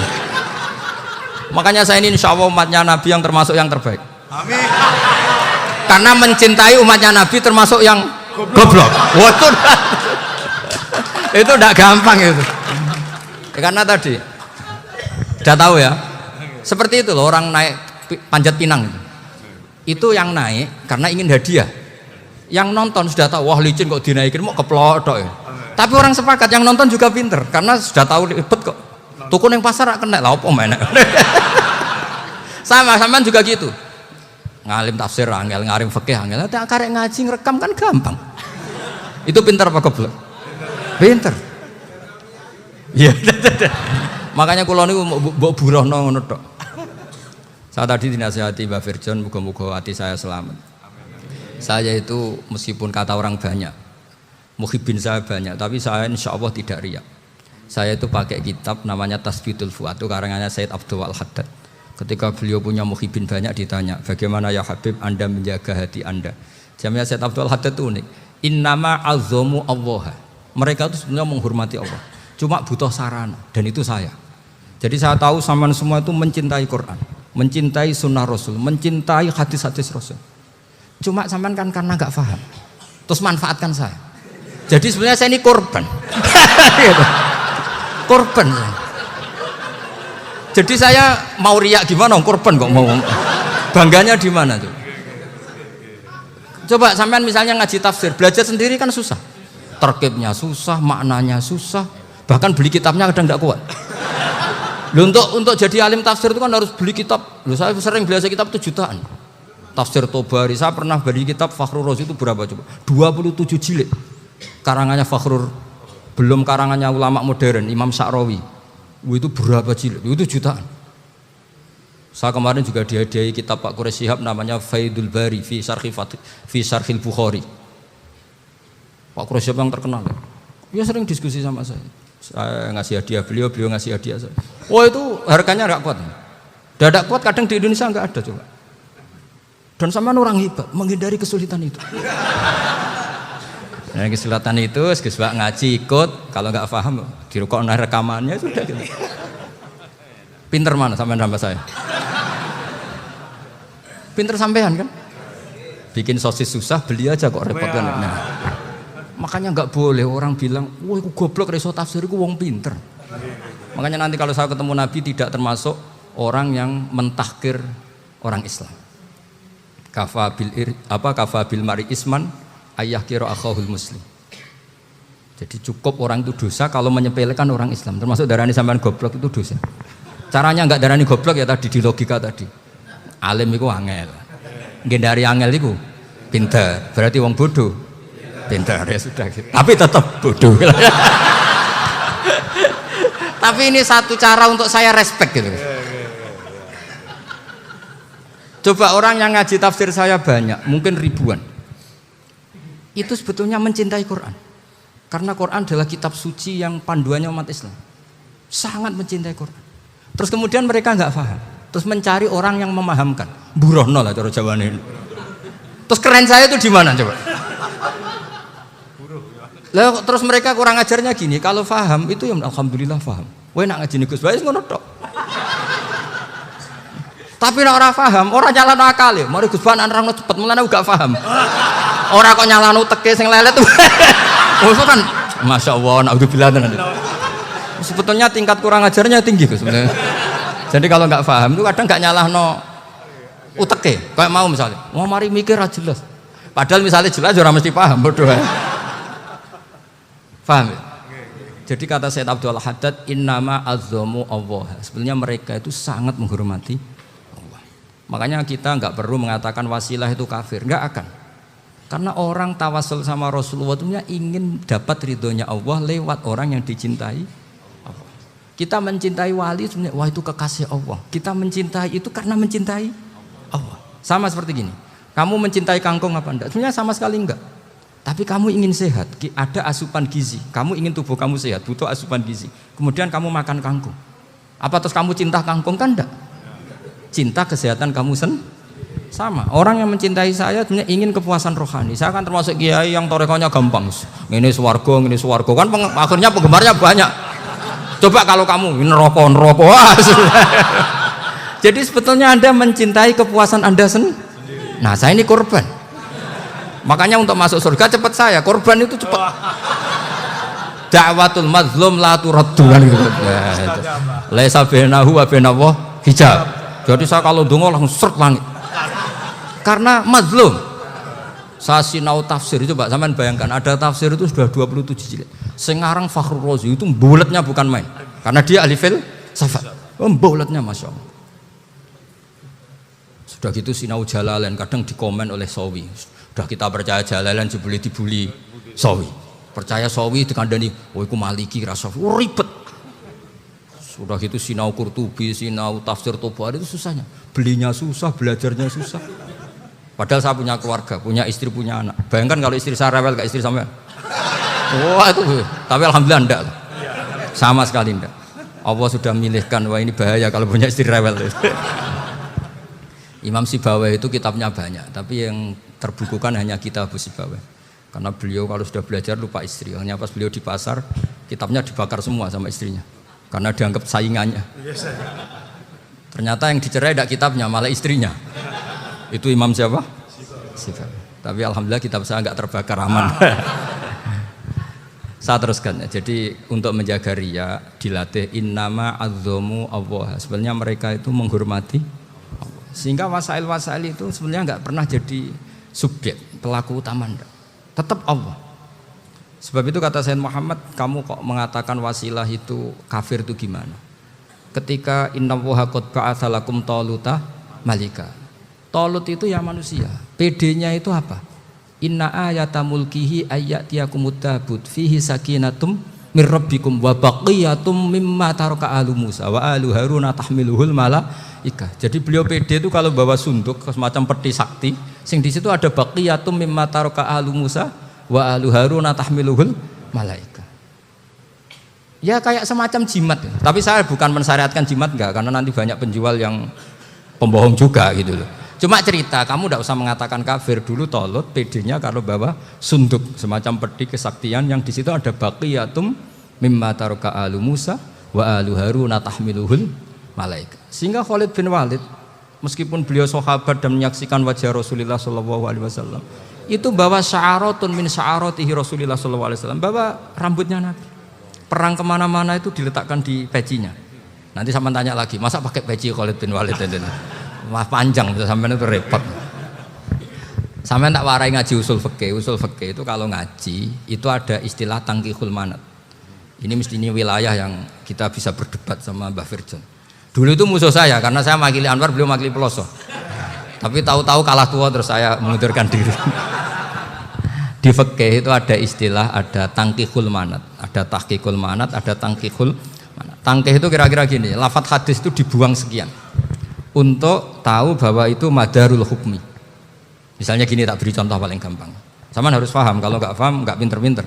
Makanya saya ini insya Allah umatnya Nabi yang termasuk yang terbaik. Amin. Karena mencintai umatnya Nabi termasuk yang goblok. Waduh, itu tidak gampang itu. Ya, karena tadi sudah tahu ya. Seperti itu loh orang naik panjat pinang itu yang naik karena ingin hadiah. Yang nonton sudah tahu, wah licin kok dinaikin mau keplodok ya. Tapi orang sepakat yang nonton juga pinter karena sudah tahu ribet kok. Tuku yang pasar kena lah apa mana. Sama juga gitu. Ngalim tafsir angel, ngalim fikih angel. Tapi karek ngaji ngerekam kan gampang. Itu pinter apa goblok? Pinter. Iya. Makanya kula niku mbok burohno ngono tok. Saya tadi dinasihati Mbak Firjon, muga-muga hati saya selamat. Saya itu meskipun kata orang banyak, muhibin saya banyak, tapi saya insya Allah tidak riak. Saya itu pakai kitab namanya Tasbidul Fuad, itu karangannya Sayyid Abdul Al-Haddad. Ketika beliau punya muhibin banyak ditanya, bagaimana ya Habib Anda menjaga hati Anda? Jamnya Sayyid Abdul Al-Haddad itu unik. Innama azzamu Allah. Mereka itu sebenarnya menghormati Allah. Cuma butuh sarana, dan itu saya. Jadi saya tahu sampean semua itu mencintai Quran, mencintai sunnah Rasul, mencintai hadis-hadis Rasul. Cuma sampean kan karena nggak paham, terus manfaatkan saya. Jadi sebenarnya saya ini korban. Gitu. Korban. Jadi saya mau riak gimana? Korban kok mau. Bangganya di mana tuh? Coba sampean misalnya ngaji tafsir, belajar sendiri kan susah. Terkibnya susah, maknanya susah. Bahkan beli kitabnya kadang nggak kuat. Loh, untuk jadi alim tafsir itu kan harus beli kitab. Loh, saya sering belajar kitab itu jutaan. Tafsir Tobari, saya pernah beli kitab Fakhrur Razi itu berapa coba? 27 jilid. Karangannya Fakhrur, belum karangannya ulama modern, Imam Sa'rawi. Itu berapa jilid? Itu jutaan. Saya kemarin juga dihadiahi kitab Pak Quraish Shihab namanya Faidul Bari fi Syarhil Bukhari. Pak Quraish Shihab yang terkenal. Dia sering diskusi sama saya. Saya ngasih hadiah beliau ngasih hadiah saya. Oh itu harganya nggak kuat. Dadak kuat kadang di Indonesia nggak ada coba. Dan sama orang hebat menghindari kesulitan itu. Nah, kesulitan itu, sebab ngaji ikut, kalau nggak paham dirukok rekamannya sudah gitu. Pinter mana sampai nambah saya? Pinter sampean kan? Bikin sosis susah, beli aja kok repot kan? Nah, makanya nggak boleh orang bilang, wah aku goblok reso tafsir, aku wong pinter. Makanya nanti kalau saya ketemu Nabi tidak termasuk orang yang mentahkir orang Islam. Kafa bil mari isman ayah kira akhahul muslim. Jadi cukup orang itu dosa kalau menyepelekan orang Islam, termasuk darani sampean goblok itu dosa. Caranya enggak darani goblok ya tadi di logika tadi. Alim itu angel. Ngendari angel itu pinter. Berarti wong bodoh. Pinter ya sudah gitu. Tapi tetap bodoh. Tapi ini satu cara untuk saya respect gitu. Coba orang yang ngaji tafsir saya banyak, mungkin ribuan. Itu sebetulnya mencintai Quran. Karena Quran adalah kitab suci yang panduannya umat Islam. Sangat mencintai Quran. Terus kemudian mereka nggak paham. Terus mencari orang yang memahamkan. Burohno lah cara Jawane ini. Terus keren saya itu di mana coba? Lalu terus mereka kurang ajarnya gini, kalau paham itu ya alhamdulillah paham. Wah nak ngaji Gus Bae ngono tok. Tapi nek ora paham, ora nyalano akal ya. Mari Gus Bae nerangno cepet mulane gak paham. Ora kok nyalano teke sing lelet. Oh kan masyaallah naudzubillah tenan. Sebetulnya tingkat kurang ajarnya tinggi Gus sebenarnya. Jadi kalau nggak paham itu kadang nggak nyalahno uteke. Kayak mau misalnya, mau mari mikir aja jelas. Padahal misalnya jelas orang mesti paham bodoh ya. Paham ya? Jadi kata Sayyid Abdul Haddad, innama azzamu Allah. Sebenarnya mereka itu sangat menghormati Allah. Makanya kita nggak perlu mengatakan wasilah itu kafir, nggak akan. Karena orang tawasul sama Rasulullah itu ingin dapat ridhonya Allah lewat orang yang dicintai Allah. Kita mencintai wali sebenarnya, wah itu kekasih Allah. Kita mencintai itu karena mencintai Allah. Sama seperti gini, kamu mencintai kangkung apa enggak? Sebenarnya sama sekali enggak. Tapi kamu ingin sehat, ada asupan gizi. Kamu ingin tubuh kamu sehat, butuh asupan gizi. Kemudian kamu makan kangkung. Apa terus kamu cinta kangkung? Kan enggak. Cinta kesehatan kamu sama. Orang yang mencintai saya sebenarnya ingin kepuasan rohani. Saya kan termasuk kiai yang torekonya gampang. Ini swarga kan akhirnya penggemarnya banyak. Coba kalau kamu neraka. Wah, jadi sebetulnya Anda mencintai kepuasan Anda sendiri. Nah, saya ini korban. Makanya untuk masuk surga cepat saya, korban itu cepat. Da'watul mazlum la turaddu gitu. Laisa bainahu wa bainallah hijab. Jadi saya kalau donga langsung seret langit. Karena mazlum. Saya sinau tafsir itu Pak, sampean bayangkan ada tafsir itu sudah 27 jilid. Sekarang Fakhrur Razi itu bulatnya bukan main. Karena dia ahli filsafat. Bulatnya Masya Allah. Sudah gitu sinau Jalalain kadang dikomen oleh Sawi. Sudah kita percaya Jalalain dibuli Sawi. Percaya Sawi dikandani, oh iku Maliki Rasafi. Oh, ribet. Sudah gitu sinau Qurtubi, sinau tafsir Tobari itu susahnya. Belinya susah, belajarnya susah. Padahal saya punya keluarga, punya istri, punya anak. Bayangkan kalau istri saya rewel kayak istri sampean. Wah itu, tapi alhamdulillah enggak. Sama sekali enggak. Allah sudah milihkan, wah ini bahaya kalau punya istri rewel. Imam Sibawai itu kitabnya banyak, tapi yang terbukukan hanya kitab Abu Sibawai. Karena beliau kalau sudah belajar lupa istri. Hanya pas beliau di pasar, kitabnya dibakar semua sama istrinya. Karena dianggap saingannya. Ternyata yang dicerai tidak kitabnya, malah istrinya. Itu Imam siapa? Sibawai. Tapi alhamdulillah kitab saya nggak terbakar, aman. Saya teruskan ya. Jadi untuk menjaga riya dilatih innama azzamu Allah. Sebenarnya mereka itu menghormati Allah. Sehingga wasail-wasail itu sebenarnya nggak pernah jadi subjek pelaku utama enggak. Tetap Allah. Sebab itu kata Sayyid Muhammad, kamu kok mengatakan wasilah itu kafir itu gimana? Ketika innallaha qad ba'atsa lakum taluta malika. Talut itu ya manusia. PD-nya itu apa? Inna ayata mulkihi ayyatiyakumut tabut fihi sakinatum mir rabbikum wa baqiyatum mimma taraka alu Musa wa alu Harun tahmiluhul malaikah. Jadi beliau PD itu kalau bawa sunduk semacam peti sakti, sing di situ ada baqiyatum mimma taraka alu Musa wa alu Harun tahmiluhul malaikah. Ya kayak semacam jimat. Tapi saya bukan mensyariatkan jimat enggak, karena nanti banyak penjual yang pembohong juga gitu loh. Cuma cerita, kamu tidak usah mengatakan kafir. Dulu Tolut PD-nya kalau bawa sunduk semacam peti kesaktian yang di situ ada baqiyatum mimma taraka alu Musa wa alu Harun tahmiluhul malaika. Sehingga Khalid bin Walid meskipun beliau sahabat dan menyaksikan wajah Rasulullah sallallahu alaihi wasallam, itu bawa sya'aratun min sya'aratihi Rasulullah sallallahu alaihi wasallam, bawa rambutnya Nabi. Perang kemana-mana itu diletakkan di pecinya. Nanti sama tanya lagi, masa pakai peci Khalid bin Walid itu? Wah panjang itu sampai itu repot. Sampai tak warai ngaji usul fikih. Usul fikih itu kalau ngaji itu ada istilah tangkihul manat. Ini mesti ini wilayah yang kita bisa berdebat sama Mbah Firjon. Dulu itu musuh saya karena saya makili Anwar, beliau makili Peloso. Tapi tahu-tahu kalah tua terus saya mengundurkan diri. Di fikih itu ada istilah, ada tangkihul manat, ada tahqiqul manat, ada tangkihul manat. Tangkih itu kira-kira gini, lafadz hadis itu dibuang sekian untuk tahu bahwa itu madarul hukmi. Misalnya gini, tak beri contoh paling gampang. Sama harus paham, kalau nggak paham nggak pinter-pinter.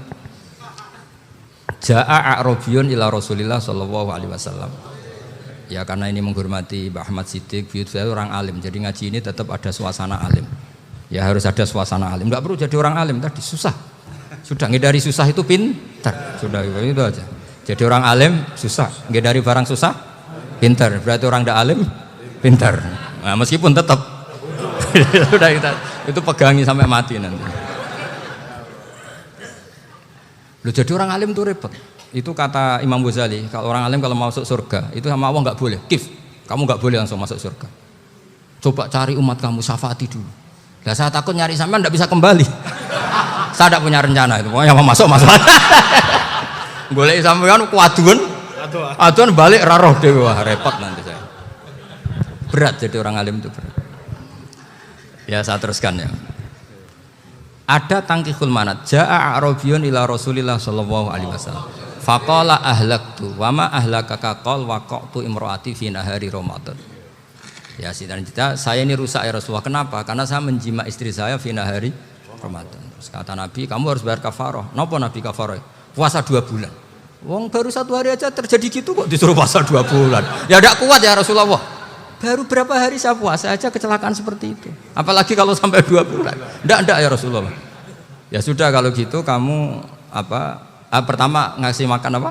Ja'a a'rabiyun ila Rasulillah sallallahu alaihi wasallam. Ya karena ini menghormati Mbah Ahmad Siddiq, saya orang alim, jadi ngaji ini tetap ada suasana alim. Ya harus ada suasana alim. Nggak perlu jadi orang alim tadi susah. Sudah ngedari susah itu pintar. Sudah itu aja. Jadi orang alim susah, ngedari barang susah pintar. Berarti orang tidak alim pintar. Nah, meskipun tetap sudah itu pegangi sampai mati nanti. Loh, jadi orang alim itu repot. Itu kata Imam Ghazali, kalau orang alim kalau mau masuk surga itu sama Allah nggak boleh. Kif, kamu nggak boleh langsung masuk surga. Coba cari umat kamu, syafaati dulu. Nah, saya takut nyari sampean nggak bisa kembali. Saya tidak punya rencana itu. Pokoknya mau masuk. Boleh sampean kuaduan, aduan balik raroh dewe, wah repot nanti saya. Berat jadi orang alim itu berat. Ya saya teruskan ya. Ada tangkihul manat. Ja'a a'rabiyun ila Rasulillah sallallahu alaihi wasallam. Faqala ahlaktu wa ma ahlakaka qal waqa'tu imraati fi nahari Ramadan. Ya sidang kita, saya ini rusak ya Rasulullah. Kenapa? Karena saya menjima istri saya fi nahari Ramadan. Terus kata Nabi, kamu harus bayar kafarah. Napa Nabi kafarah? Puasa 2 bulan. Wong baru 1 hari aja terjadi gitu kok disuruh puasa 2 bulan. Ya tidak kuat ya Rasulullah. Baru berapa hari saya puasa aja kecelakaan seperti itu. Apalagi kalau sampai 2 bulan. Enggak ya Rasulullah. Ya sudah kalau gitu kamu pertama ngasih makan apa?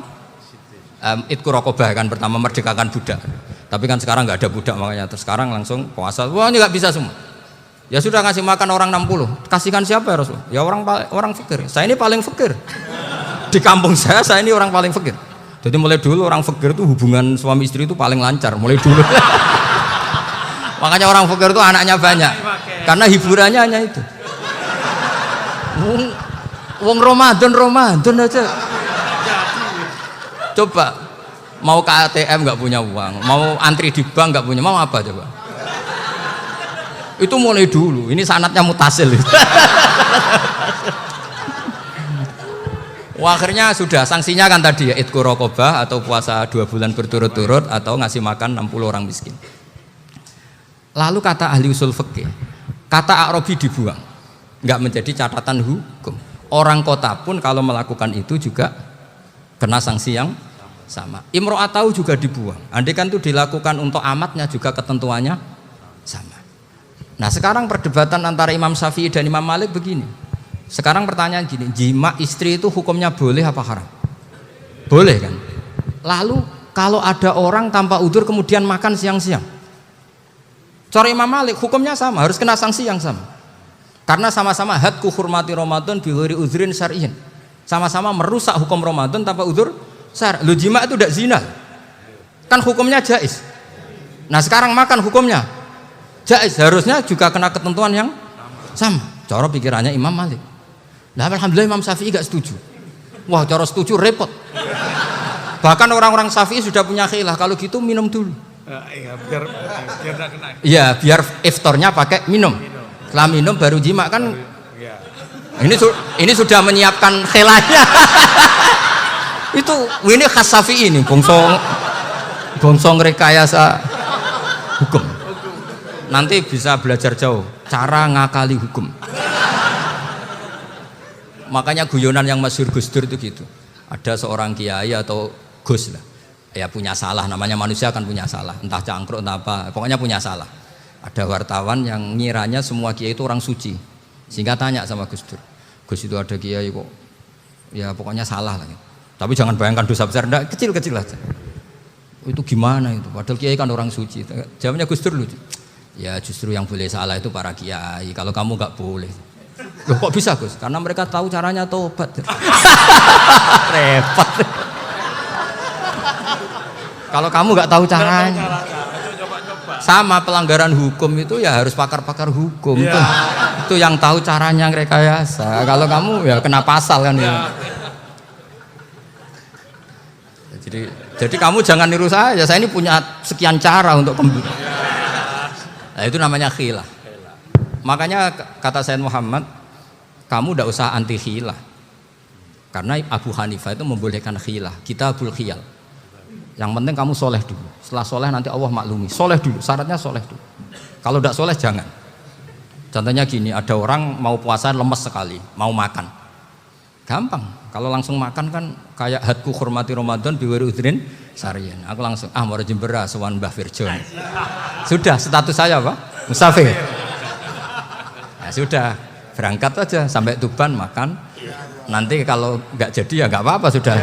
Itku rokobah kan, pertama merdekakan budak. Tapi kan sekarang nggak ada budak makanya terus sekarang langsung puasa. Wah ini nggak bisa semua. Ya sudah ngasih makan orang 60. Kasihkan siapa ya Rasul? Ya orang fakir. Saya ini paling fakir. Di kampung saya ini orang paling fakir. Jadi mulai dulu orang fakir itu hubungan suami istri itu paling lancar mulai dulu. Makanya orang fakir itu anaknya banyak. Karena hiburannya hanya itu. Wong Ramadan aja. Coba mau ke ATM nggak punya uang, mau antri di bank nggak punya, mau apa coba? Itu mulai dulu. Ini sanatnya mutasil. Wah, akhirnya sudah sanksinya kan tadi ya itqu raqabah atau puasa 2 bulan berturut-turut atau ngasih makan 60 orang miskin. Lalu kata ahli usul fikih, kata a'rabi dibuang, nggak menjadi catatan hukum. Orang kota pun kalau melakukan itu juga kena sanksi yang sama. Imro'atau juga dibuang. Andai kan itu dilakukan untuk amatnya juga ketentuannya sama. Nah sekarang perdebatan antara Imam Syafi'i dan Imam Malik begini. Sekarang pertanyaan gini, jima istri itu hukumnya boleh apa haram? Boleh kan? Lalu kalau ada orang tanpa udzur kemudian makan siang-siang, cara Imam Malik hukumnya sama, harus kena sanksi yang sama. Karena sama-sama hadku hurmati Ramadan bi ghairi udzrin syar'iyyin. Sama-sama merusak hukum Ramadan tanpa udzur syar'i. Lu jima itu tidak zina. Kan hukumnya jais. Nah, sekarang makan hukumnya jais, harusnya juga kena ketentuan yang sama. Cara pikirannya Imam Malik. Nah, alhamdulillah Imam Syafi'i gak setuju. Wah, cara setuju repot. Bahkan orang-orang Syafi'i sudah punya khilah, kalau gitu minum dulu. Iya, biar gak kena. Iya, biar iftarnya pakai minum. Setelah minum baru jima kan. Iya. Ini sudah menyiapkan khilahnya. Ini khas Syafi'i ini, bongsong rekayasa hukum. Nanti bisa belajar jauh cara ngakali hukum. Makanya guyonan yang masyhur Gus Dur itu gitu. Ada seorang kiai atau Gus lah, ya punya salah, namanya manusia kan punya salah, entah cangkruk entah apa, pokoknya punya salah. Ada wartawan yang ngiranya semua kiai itu orang suci, sehingga tanya sama Gus Dur, Gus itu ada kiai kok, ya pokoknya salah lah. Tapi jangan bayangkan dosa besar, enggak, kecil-kecil aja. Itu gimana itu? Padahal kiai kan orang suci. Jawabnya Gus Dur lucu. Ya justru yang boleh salah itu para kiai. Kalau kamu nggak boleh. Loh kok bisa Gus? Karena mereka tahu caranya tobat. Repot. Kalau kamu nggak tahu caranya. Sama pelanggaran hukum itu ya harus pakar-pakar hukum. Ya. Itu yang tahu caranya rekayasa. Kalau kamu ya kena pasal kan ya. Jadi kamu jangan niru saya ini punya sekian cara untuk kembali. Nah, itu namanya khilah. Makanya kata Sayyid Muhammad, kamu tidak usah anti khilah. Karena Abu Hanifah itu membolehkan khilah, kitabul khiyal. Yang penting kamu soleh dulu. Setelah soleh nanti Allah maklumi. Soleh dulu, syaratnya soleh dulu. Kalau tidak soleh jangan. Contohnya gini, ada orang mau puasa lemes sekali, mau makan. Gampang, kalau langsung makan kan kayak hadku hormati Ramadan biwiri udrin sarian. Aku langsung mau jembera sowan Mbah Firjon. Sudah status saya apa? Musafir. Ya sudah, berangkat aja sampai Tuban makan. Nanti kalau nggak jadi ya nggak apa-apa sudah.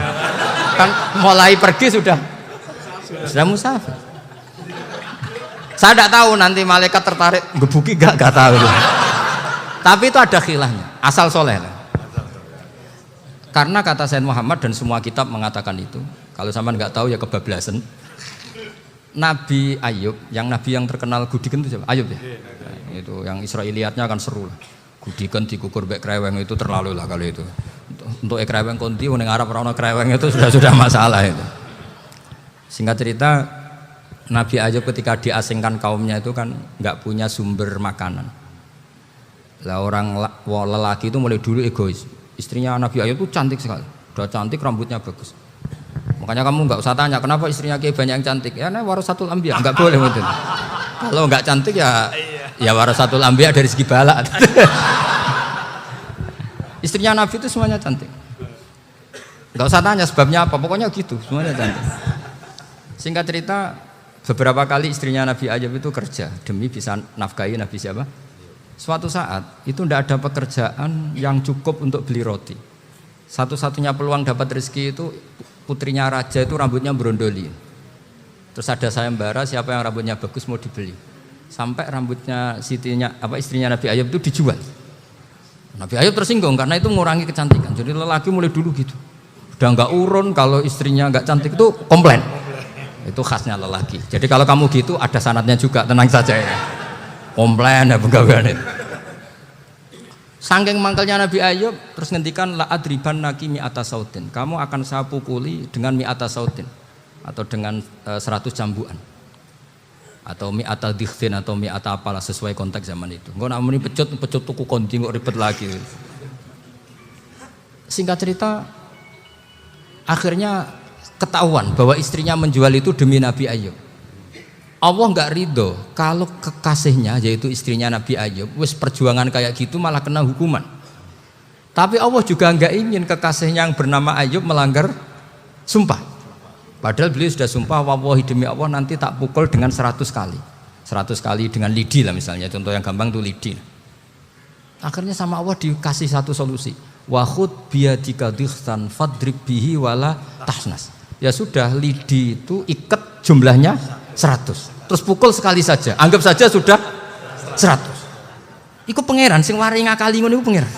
Kan mulai pergi sudah musafir. Saya tidak tahu nanti malaikat tertarik gebuki nggak tahu. Tapi itu ada khilahnya, asal soleh. Karena kata Sayyid Muhammad dan semua kitab mengatakan itu. Kalau sama nggak tahu ya kebablasan. Nabi Ayub, nabi yang terkenal Gudiken itu siapa? Ayub ya. Nah, itu yang Israiliyatnya kan seru lah. Gudiken dikukur bek kreweng itu terlalu lah kalau itu. Untuk kreweng konti, ning Arab ora kreweng itu sudah masalah itu. Singkat cerita, Nabi Ayub ketika diasingkan kaumnya itu kan nggak punya sumber makanan. Lah orang lelaki itu mulai dulu egois. Istrinya Nabi Ayub itu cantik sekali, udah cantik, rambutnya bagus. Makanya kamu nggak usah tanya kenapa istrinya Kiai banyak yang cantik. Ya, warasatul anbiya, nggak boleh gitu. Kalau nggak cantik ya warasatul anbiya dari segi balak. Istrinya Nabi itu semuanya cantik. Nggak usah tanya sebabnya apa, pokoknya gitu, semuanya cantik. Singkat cerita, beberapa kali istrinya Nabi Ayub itu kerja demi bisa nafkahi Nabi siapa? Suatu saat itu tidak ada pekerjaan yang cukup untuk beli roti. Satu-satunya peluang dapat rezeki itu putrinya raja itu rambutnya berondoli. Terus ada sayembara siapa yang rambutnya bagus mau dibeli. Sampai rambutnya istrinya Nabi Ayub itu dijual. Nabi Ayub tersinggung karena itu mengurangi kecantikan. Jadi lelaki mulai dulu gitu. Udah nggak urun kalau istrinya nggak cantik itu komplain. Itu khasnya lelaki. Jadi kalau kamu gitu ada sanadnya juga, tenang saja ya. Komplain ya pegawaian itu. Saking mangkelnya Nabi Ayub terus ngendikan la adriban naki mi'ata sautin. Kamu akan saya pukuli dengan mi'ata sautin atau dengan 100 cambukan. Atau mi'ata dikhtin atau mi'ata apalah sesuai konteks zaman itu. Engko namanya pecut tuku konti kok ribet lagi. Singkat cerita akhirnya ketahuan bahwa istrinya menjual itu demi Nabi Ayub. Allah nggak ridho kalau kekasihnya yaitu istrinya Nabi Ayub wis perjuangan kayak gitu malah kena hukuman. Tapi Allah juga nggak ingin kekasihnya yang bernama Ayub melanggar sumpah. Padahal beliau sudah sumpah wallahi demi Allah nanti tak pukul dengan 100 kali. 100 kali dengan lidi lah misalnya, contoh yang gampang tuh lidi. Akhirnya sama Allah dikasih satu solusi. Wa khud biyadika dikhtan fadrib bihi wala tahnas. Ya sudah, lidi itu ikat jumlahnya 100. Terus pukul sekali saja, anggap saja sudah 100. Iku pangeran sing wari ngakali ngono iku pangeran.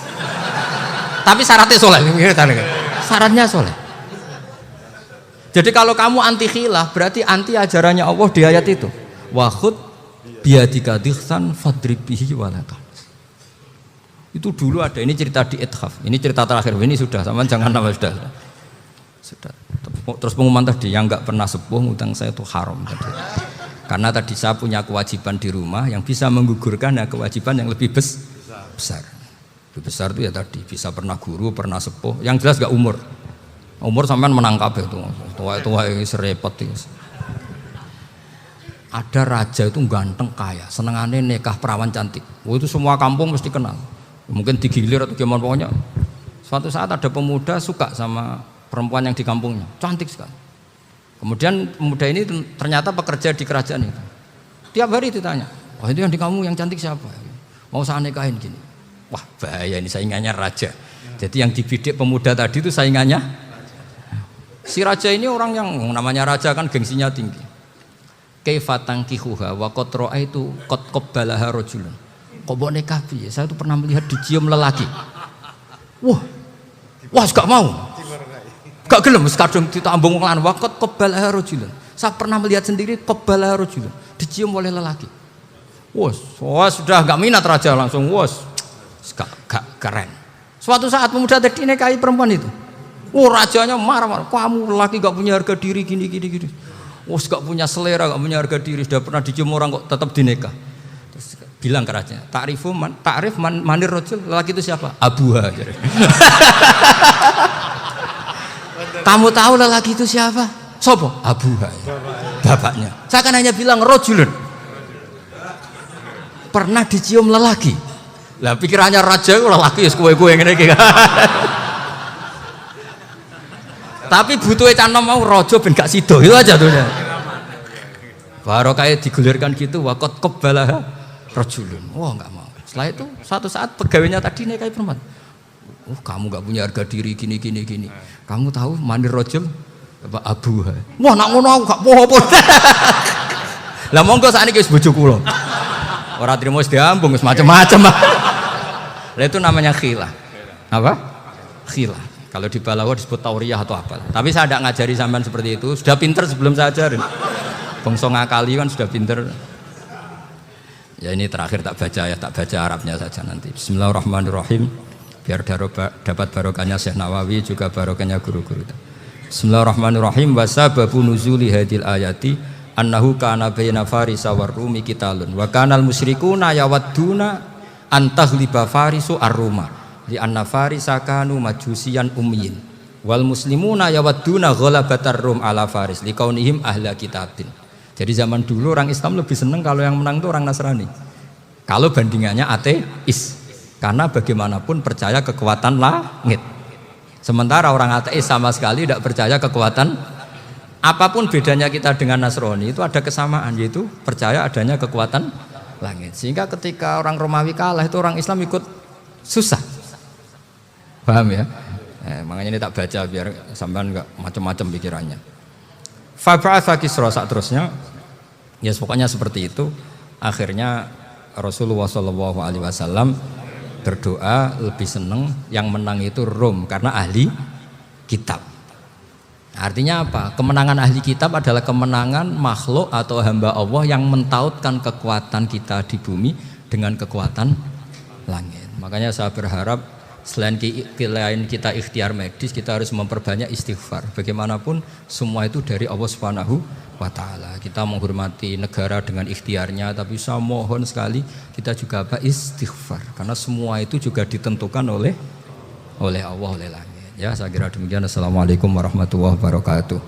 Tapi syaratnya soleh. syaratnya soleh. Jadi kalau kamu anti khilaf berarti anti ajarannya Allah di ayat itu. Wa khud biyadika dikhsan fadrib bihi walatan. Itu dulu ada, ini cerita di Ithaf. Ini cerita terakhir, ini sudah, sama jangan nama sudah. Terus pengumuman tadi, yang nggak pernah sepuh ngutang saya itu haram tadi. Karena tadi saya punya kewajiban di rumah yang bisa menggugurkan ya kewajiban yang lebih besar. Lebih besar itu ya tadi, bisa pernah guru, pernah sepuh. Yang jelas nggak umur. Umur sampean menangkap itu, tua yang serepot itu. Ada raja itu ganteng kaya, senengannya nikah perawan cantik. Itu semua kampung mesti kenal. Mungkin digilir atau gimana pokoknya. Suatu saat ada pemuda suka sama perempuan yang di kampungnya, cantik sekali. Kemudian pemuda ini ternyata pekerja di kerajaan itu. Tiap hari ditanya, wah itu yang di kamu yang cantik siapa? Mau saya nikahin gini. Wah bahaya ini saingannya raja. Jadi yang dibidik pemuda tadi itu saingannya. Si raja ini orang yang namanya raja kan gengsinya tinggi. Kaifatang kihuha wa qad ra'aitu qad qabbalaha rajulun. Kok mau nikah piye? Saya tuh pernah melihat dicium lelaki. Wah, gak mau. Gak gelem kadung ditambung lan waqat qabbalaha rajulun. Saya pernah melihat sendiri qabbalaha rajulun, dicium oleh lelaki. Wah, sudah gak minat raja langsung gak keren. Suatu saat pemuda tadi nikahi perempuan itu. Rajanya marah-marah. Kamu lelaki gak punya harga diri gini. Gak punya selera, gak punya harga diri, sudah pernah dicium orang kok tetap dinikah. Terus bilang ke raja, ta'rif manir rajul, lelaki itu siapa? Abuha. Kamu tahu lelaki itu siapa? Sopo? Abuha. Bapaknya. Saya kan hanya bilang rajulun. Pernah dicium lelaki. Lah pikirannya raja lelaki wis kowe-kowe ngene iki. Tapi butuhe canom mau raja ben gak sida. Itu aja tuh. Baru kayak digulirkan gitu waqat qabbalah rajulun. Wah enggak mau. Setelah itu suatu saat pegawainya tadi nikahi perempuan. Kamu enggak punya harga diri gini. Kamu tahu manir rajul apa abuha. Wah nak ngono aku gak apa-apa. Lah monggo sakniki wis bojo kula. Ora trimo wis diambung wis macam-macam. Lah itu namanya khilah. Apa? Khilah. Kalau di Balawa disebut tauriyah atau apa. Tapi saya tidak ngajari sampean seperti itu. Sudah pinter sebelum saya ajarin. Bangsa ngakali kan sudah pinter. Ya ini terakhir tak baca Arabnya saja nanti. Bismillahirrahmanirrahim. Biar dapat barokahnya Syekh Nawawi juga barokahnya guru-guru. Bismillahirrahmanirrahim. Wasababu nuzuli hadil ayati annahu kana baina farisa war rumi qitalun wa kanal musyrikuna yawadduna antaghliba farisu ar-ruma li anna farisa kanu majusiyan ummiyin wal muslimuna yawadduna ghalabatar rum ala faris liqaunihim ahla kitabin. Jadi zaman dulu orang Islam lebih senang kalau yang menang itu orang Nasrani. Kalau bandingannya ateis. Karena bagaimanapun percaya kekuatan langit. Sementara orang ateis sama sekali tidak percaya kekuatan. Apapun bedanya kita dengan Nasrani itu ada kesamaan, yaitu percaya adanya kekuatan langit. Sehingga ketika orang Romawi kalah itu orang Islam ikut susah. Paham ya? Makanya ini tak baca biar sampean enggak macam-macam pikirannya. Fab'atha Kisra saat terusnya, ya pokoknya seperti itu. Akhirnya Rasulullah SAW berdoa lebih senang yang menang itu Rom karena ahli kitab. Artinya apa? Kemenangan ahli kitab adalah kemenangan makhluk atau hamba Allah yang mentautkan kekuatan kita di bumi dengan kekuatan langit. Makanya saya berharap selain kita ikhtiar medis, kita harus memperbanyak istighfar. Bagaimanapun semua itu dari Allah Subhanahu wa ta'ala. Kita menghormati negara dengan ikhtiarnya, tapi saya mohon sekali kita juga istighfar, karena semua itu juga ditentukan oleh Allah, oleh langit. Ya, saya kira demikian. Assalamualaikum warahmatullahi wabarakatuh.